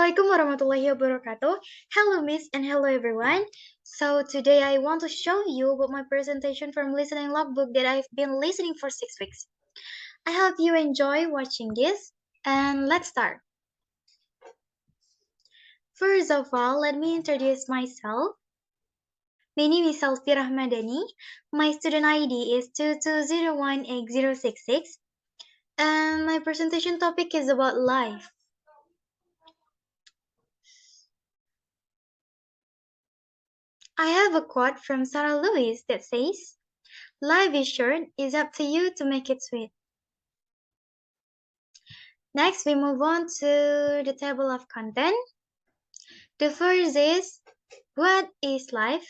Assalamualaikum warahmatullahi wabarakatuh. Hello, Miss, and hello, everyone. So, today I want to show you about my presentation from listening logbook that I've been listening for 6 weeks. I hope you enjoy watching this, and let's start. First of all, let me introduce myself. My name is Selvi Rahmadani. My student ID is 22018066, and my presentation topic is about life. I have a quote from Sarah Lewis that says, "Life is short, it's up to you to make it sweet." Next, we move on to the table of content. The first is, what is life?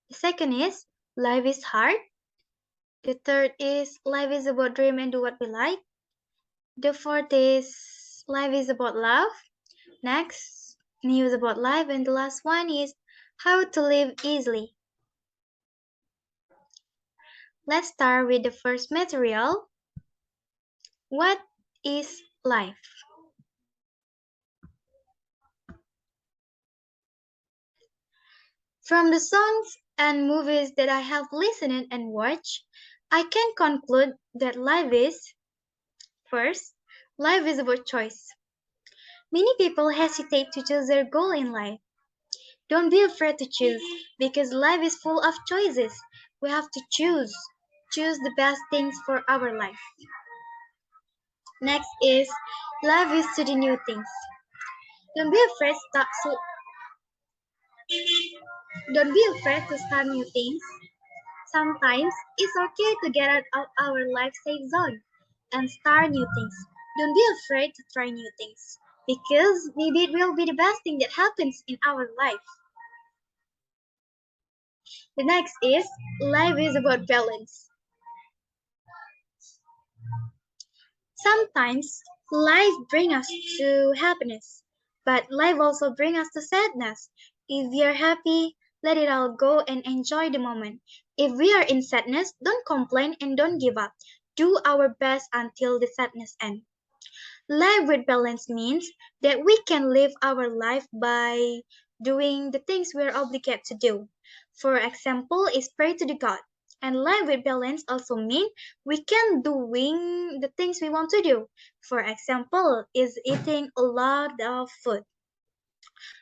The second is, life is hard. The third is, life is about dream and do what we like. The fourth is, life is about love. Next, news about life. And the last one is, how to live easily. Let's start with the first material. What is life? From the songs and movies that I have listened and watched, I can conclude that life is, first, life is about choice. Many people hesitate to choose their goal in life. Don't be afraid to choose, because life is full of choices. We have to choose. Choose the best things for our life. Next is, life is to the new things. Don't be afraid don't be afraid to start new things. Sometimes it's okay to get out of our life safe zone and start new things. Don't be afraid to try new things, because maybe it will be the best thing that happens in our life. The next is, life is about balance. Sometimes life brings us to happiness, but life also brings us to sadness. If we are happy, let it all go and enjoy the moment. If we are in sadness, don't complain and don't give up. Do our best until the sadness ends. Life with balance means that we can live our life by doing the things we are obligated to do. For example, is pray to the God. And life with balance also means we can doing the things we want to do. For example, is eating a lot of food.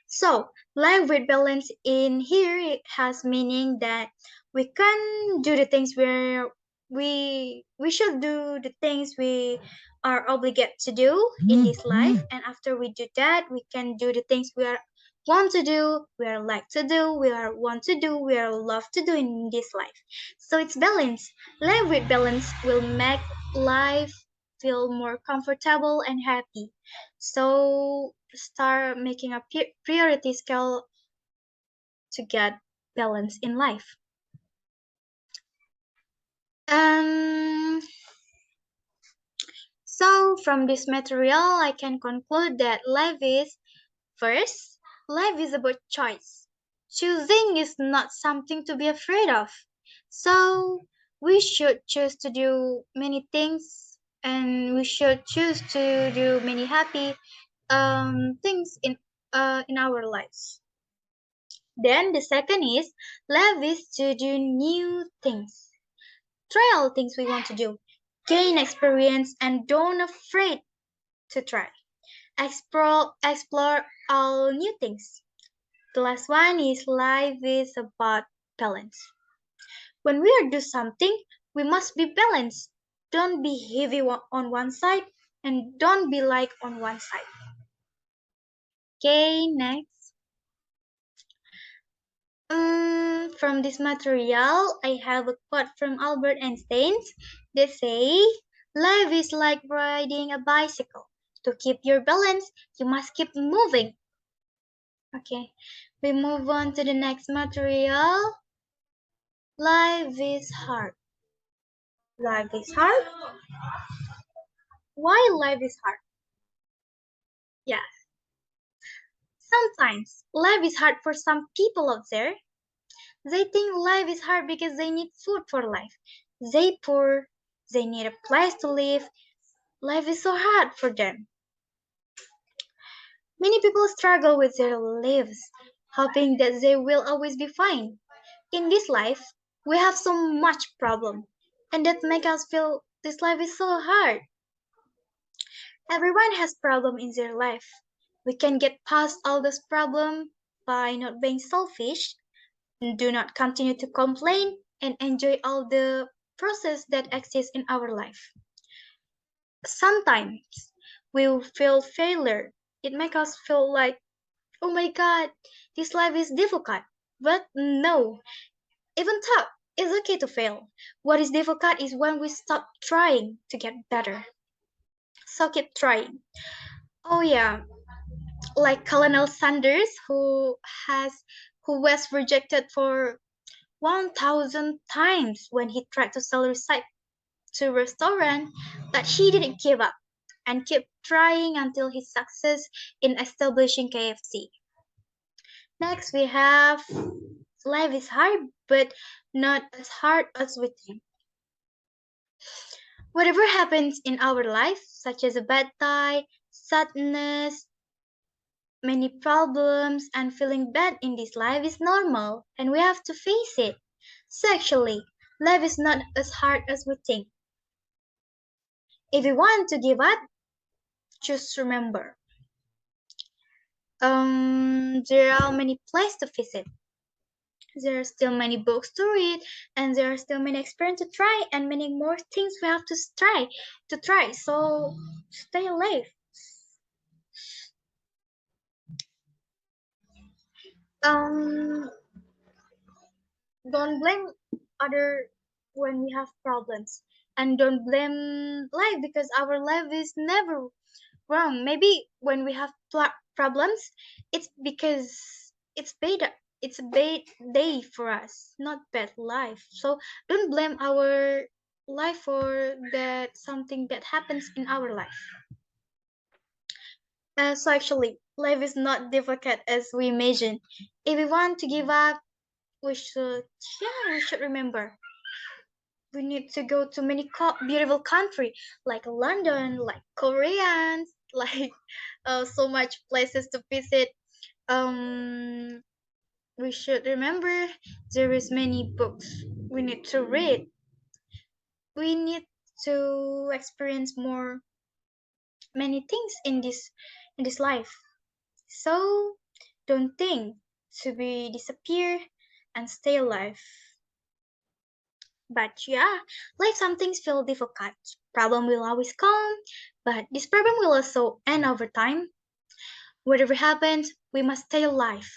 So, life with balance in here it has meaning that we can do the things where we should do the things we are obligated to do in this life, and after we do that, we can do the things we are want to do, we are like to do, we are want to do, we are love to do in this life. So it's balance. Life with balance will make life feel more comfortable and happy. So start making a priority scale to get balance in life. Um, so from this material, I can conclude that life is, first, life is about choice. Choosing is not something to be afraid of. So we should choose to do many things, and we should choose to do many happy things in our lives. Then the second is, life is to do new things. Try all things we want to do. Gain experience and don't afraid to try. Explore all new things. The last one is, life is about balance. When we are do something, we must be balanced. Don't be heavy on one side and don't be light on one side. Okay, next. From this material, I have a quote from Albert Einstein that say, life is like riding a bicycle. To keep your balance, you must keep moving. Okay, we move on to the next material. Life is hard. Life is hard? Why life is hard? Yeah, sometimes life is hard for some people out there. They think life is hard because they need food for life. They poor, they need a place to live. Life is so hard for them. Many people struggle with their lives, hoping that they will always be fine. In this life, we have so much problem, and that make us feel this life is so hard. Everyone has problem in their life. We can get past all this problem by not being selfish, do not continue to complain, and enjoy all the process that exists in our life. Sometimes we will feel failure. It makes us feel like, oh my god, this life is difficult. But no, even though it's okay to fail. What is difficult is when we stop trying to get better. So keep trying. Oh yeah, like Colonel Sanders, has who was rejected for 1,000 times when he tried to sell recipe to a restaurant, but he didn't give up and kept trying until his success in establishing KFC. Next, we have life is hard, but not as hard as we think. Whatever happens in our life, such as a bad tie, sadness, many problems, and feeling bad in this life is normal, and we have to face it. So actually, life is not as hard as we think. If you want to give up, just remember, there are many places to visit. There are still many books to read, and there are still many experiences to try, and many more things we have to try. So stay alive. Um, don't blame other when we have problems, and don't blame life because our life is never wrong. Maybe when we have problems, it's because it's bad. It's a bad day for us, not bad life. So don't blame our life for that something that happens in our life. So actually, life is not difficult as we imagine. If we want to give up, we should, yeah, we should remember. We need to go to many beautiful country like London, like Koreans, like so much places to visit. Um, we should remember there is many books we need to read. We need to experience more many things in this life. So don't think to be disappear and stay alive. But yeah, life some things feel difficult. Problem will always come, but this problem will also end over time. Whatever happens, we must stay alive.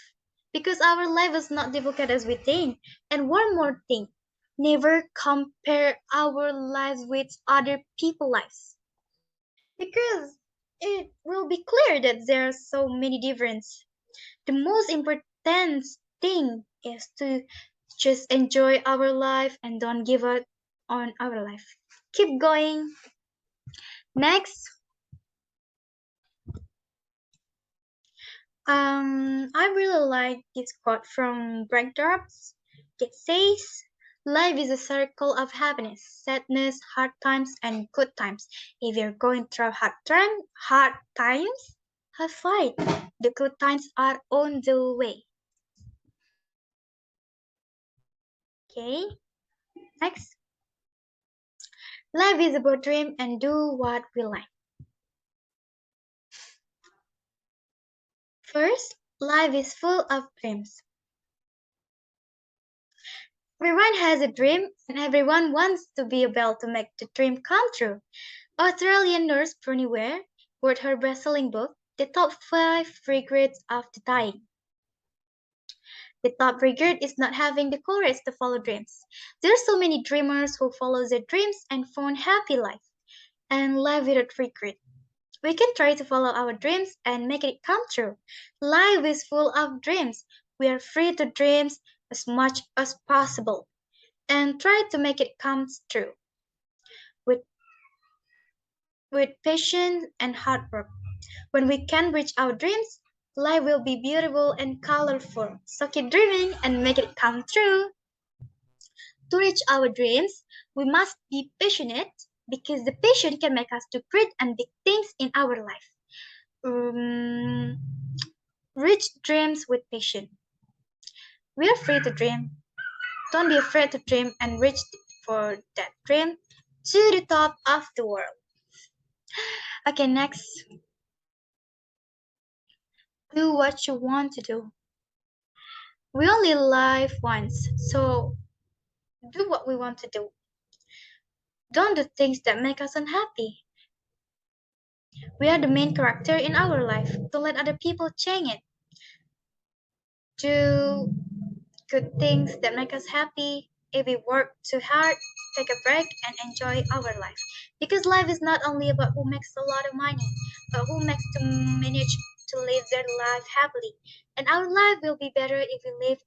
Because our life is not difficult as we think. And one more thing, never compare our lives with other people's lives. Because it will be clear that there are so many differences. The most important thing is to just enjoy our life and don't give up on our life. Keep going. Next, I really like this quote from Breakdrops. It says, "Life is a circle of happiness, sadness, hard times, and good times. If you're going through hard times, have fight. The good times are on the way." Okay, next. Life is about dream and do what we like. First, life is full of dreams. Everyone has a dream and everyone wants to be able to make the dream come true. Australian nurse Bernie Ware wrote her best-selling book, The Top 5 Regrets of the Dying. The top regret is not having the courage to follow dreams. There are so many dreamers who follow their dreams and found happy life and live without regret. We can try to follow our dreams and make it come true. Life is full of dreams. We are free to dream as much as possible and try to make it come true with, with patience and hard work. When we can reach our dreams, life will be beautiful and colorful. So keep dreaming and make it come true. To reach our dreams, we must be passionate because the passion can make us do great and big things in our life. um, reach dreams with patience. We are free to dream. Don't be afraid to dream and reach for that dream to the top of the world. Okay, next. Do what you want to do. We only live once, so do what we want to do. Don't do things that make us unhappy. We are the main character in our life. Don't let other people change it. Do good things that make us happy. If we work too hard, take a break and enjoy our life. Because life is not only about who makes a lot of money, but who makes to manage to live their life happily. And our life will be better if we live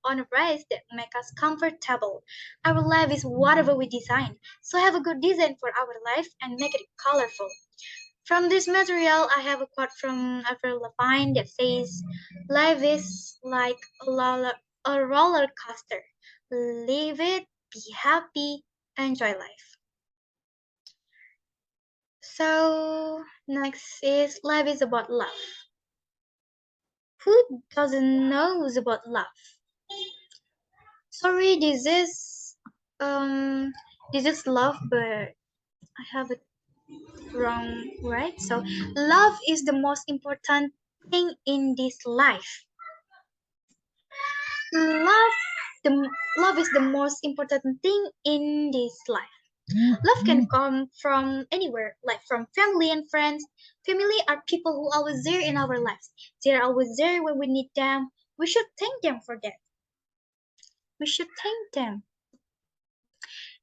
on a rise that make us comfortable. Our life is whatever we design. So have a good design for our life and make it colorful. From this material, I have a quote from Avril Lavigne that says, "Life is like a roller coaster. Live it, be happy, enjoy life." So, next is life is about love. Who doesn't knows about love? Sorry, um this is love, but I have it wrong, right? So, love is the most important thing in this life. Love, love is the most important thing in this life. Love can come from anywhere, like from family and friends. Family are people who are always there in our lives. They are always there when we need them. We should thank them for that. We should thank them.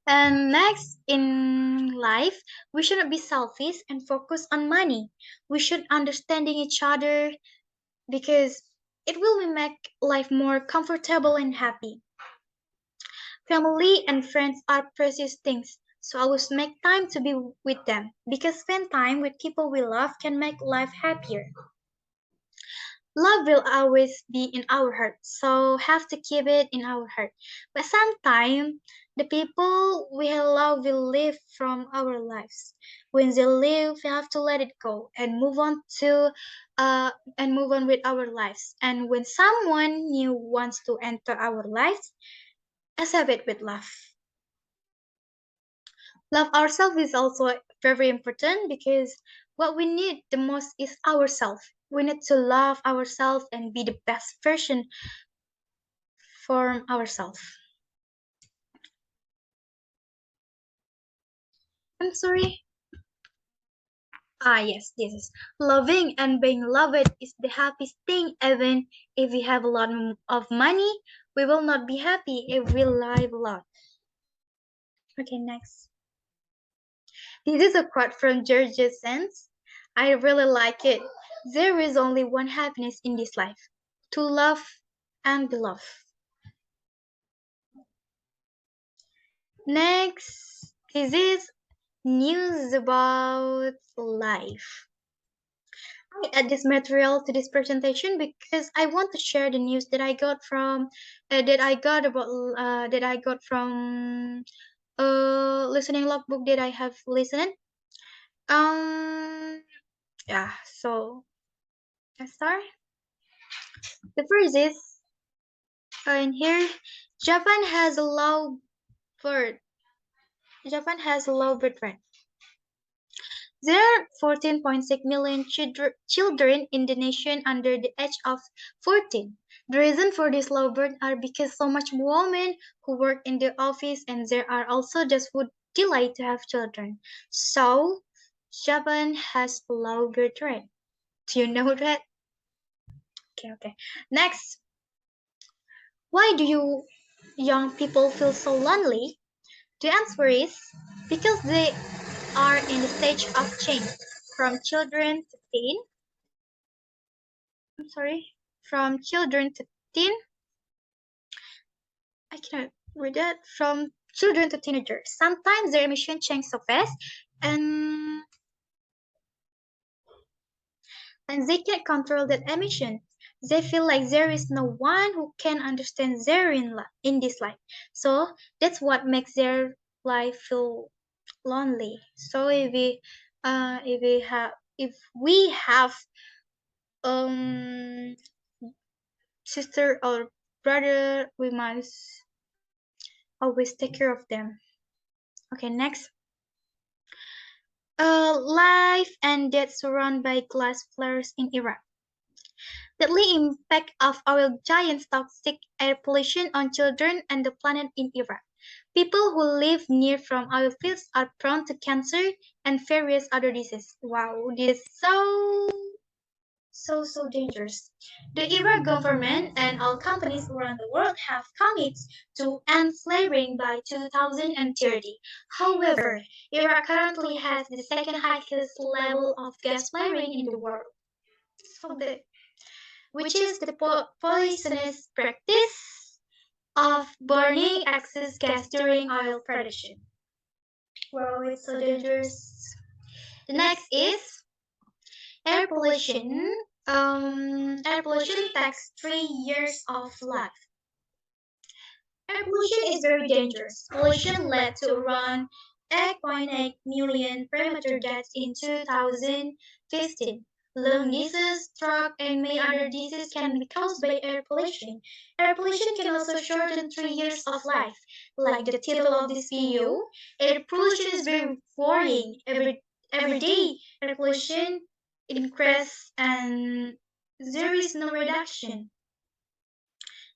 And next in life, we shouldn't be selfish and focus on money. We should understanding each other because it will make life more comfortable and happy. Family and friends are precious things, so always make time to be with them because spend time with people we love can make life happier. Love will always be in our heart, so have to keep it in our heart. But sometimes the people we love will leave from our lives. When they leave, we have to let it go and move on to and move on with our lives. And when someone new wants to enter our lives, accept it with love. Love ourselves is also very important because what we need the most is ourselves. We need to love ourselves and be the best version for ourselves. I'm sorry. Ah, yes, this is loving and being loved is the happiest thing. Even if we have a lot of money, we will not be happy if we live a lot. Okay, next. This is a quote from George Sands. I really like it. There is only one happiness in this life, to love and be loved. Next, this is news about life. I add this material to this presentation because I want to share the news that I got from that I got from listening logbook that I have listened. Um, yeah. So let's start. The first is in here, Japan has a low birth. Japan has a low birth rate. There are 14.6 million children in the nation under the age of 14. The reason for this low birth are because so much women who work in the office and there are also just who delay to have children. So Japan has a low birth rate. Do you know that? Okay. Next, why do you young people feel so lonely? The answer is because they are in the stage of change from children to teen. I'm sorry, from children to teen. I cannot read that. From children to teenagers. Sometimes their emotion change so fast, and and they can't control that emotion. They feel like there is no one who can understand their in this life. So that's what makes their life feel lonely. So if we have If we have um sister or brother, we must always take care of them. Okay, next. Life and death surrounded by glass flares in Iraq. Deadly impact of oil giants' toxic air pollution on children and the planet in Iraq. People who live near from oil fields are prone to cancer and various other diseases. Wow, this is so dangerous. The Iraq government and all companies around the world have commits to end flaring by 2030. However, Iraq currently has the second highest level of gas flaring in the world. So the, which is the poisonous practice of burning excess gas during oil production. Wow, it's so dangerous. The next is air pollution. Air pollution takes 3 years of life. Air pollution is very dangerous. Pollution led to around 8.8 million premature deaths in 2015. Lung disease, stroke, and many other diseases can be caused by air pollution. Air pollution can also shorten 3 years of life. Like the title of this video, air pollution is very worrying. Every day, air pollution increases and there is no reduction.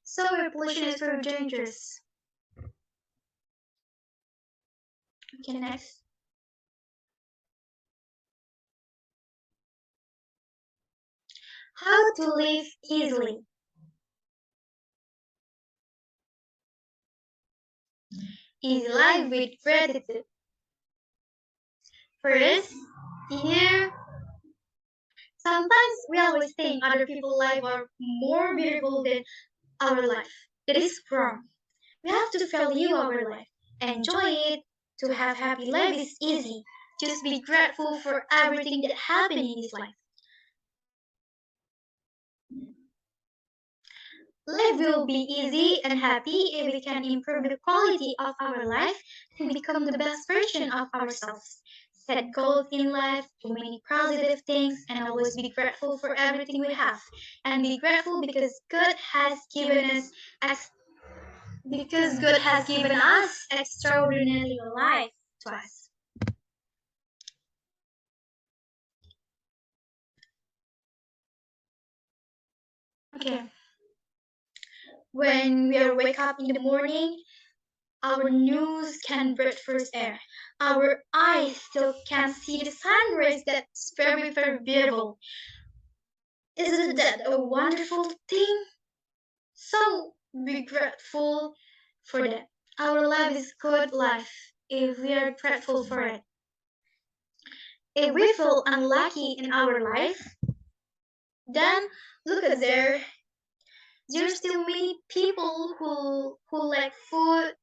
So air pollution is very dangerous. Okay, next. How to live easily. Easy life with gratitude. First, here, sometimes we always think other people's lives are more beautiful than our life. That is wrong. We have to value our life, enjoy it. To have happy life is easy. Just be grateful for everything that happened in this life. Life will be easy and happy if we can improve the quality of our life and become the best version of ourselves. Set goals in life, do many positive things, and always be grateful for everything we have. And be grateful ex- because God has given us extraordinary life to us. Okay. When we are wake up in the morning, our nose can breathe fresh air. Our eyes still can see the sunrise that's very beautiful. Isn't that a wonderful thing? So be grateful for that. Our life is good life if we are grateful for it. If we feel unlucky in our life, then look at there's still many people who lack food,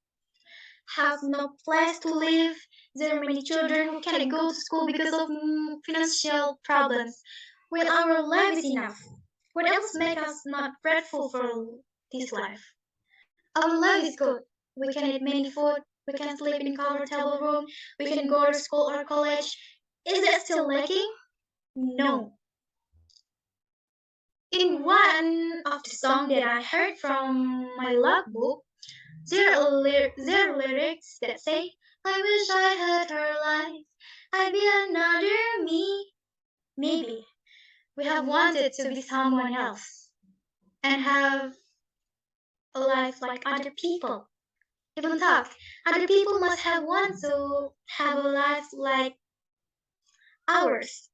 have no place to live. There are many children who cannot go to school because of financial problems. When our life is enough, what else makes us not grateful for this life? Our life is good. We can eat many food. We can sleep in comfortable room. We can go to school or college. Is that still lacking? No. In one of the songs that I heard from my logbook, there are lyrics that say, I wish I had her life, I'd be another me. Maybe we have wanted to be someone else and have a life like other people. Even thought, other people must have wanted to have a life like ours.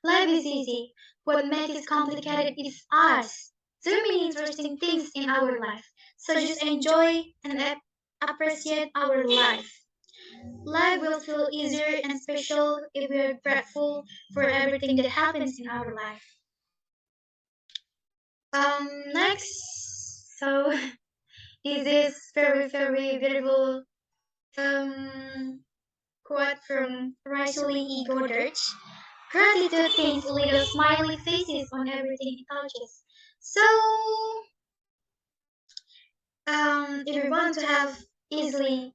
Life is easy. What makes it complicated is us. There are many interesting things in our life, so just enjoy and appreciate our life. Life will feel easier and special if we are grateful for everything that happens in our life. Next, so this is very beautiful quote from Risley E. Goddard. Gratitude paints little smiley faces on everything it touches. So, if we want to have easy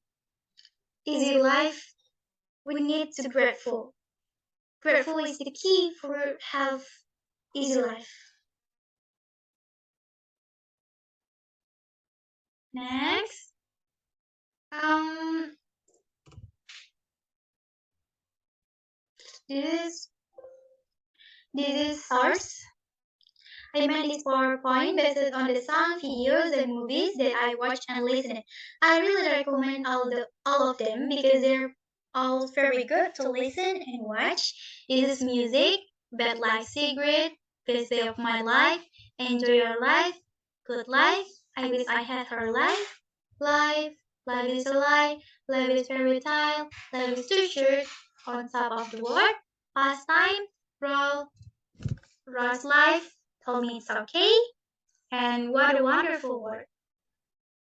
life, we need to be grateful. Grateful is the key for have easy life. Next, um, this this is source. I made this PowerPoint based on the song, videos, and movies that I watched and listened. I really recommend all of them because they're all very good to listen and watch. This is music, Bad Life Secret, Best Day of My Life, Enjoy Your Life, Good Life, I Wish I Had Her Life, Life, Life is a Lie, Life is Fairy Tale, Life is Too Short, On Top of the World, Pastime, Roll, Ross Life, Tell Me It's Okay, and What a Wonderful World.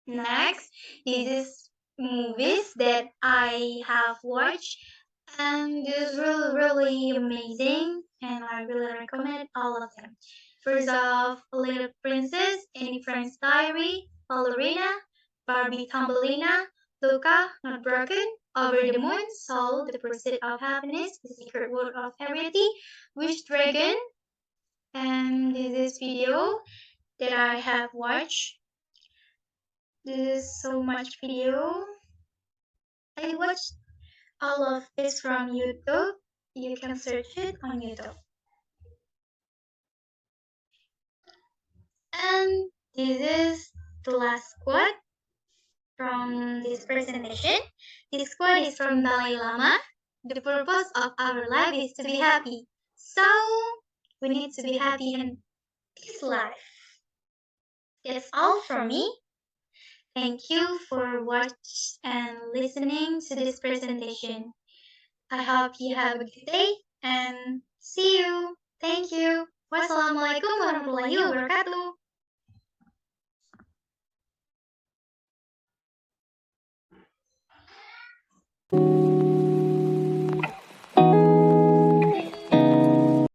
Next, this is movies that I have watched, and this is really amazing, and I really recommend all of them. First off, Little Princess, Annie Frank's Diary, Ballerina, Barbie Thumbelina, Luca, Not Broken, Over the Moon, Soul, The Pursuit of Happiness, The Secret World of Harriet, Wish Dragon, and this is video that I have watched. This is so much video. I watched all of this from YouTube. You can search it on YouTube. And this is the last quote from this presentation. This quote is from Dalai Lama. The purpose of our life is to be happy. So we need to be happy in this life. That's all from me. Thank you for watching and listening to this presentation. I hope you have a good day and see you. Thank you. Wassalamualaikum warahmatullahi wabarakatuh.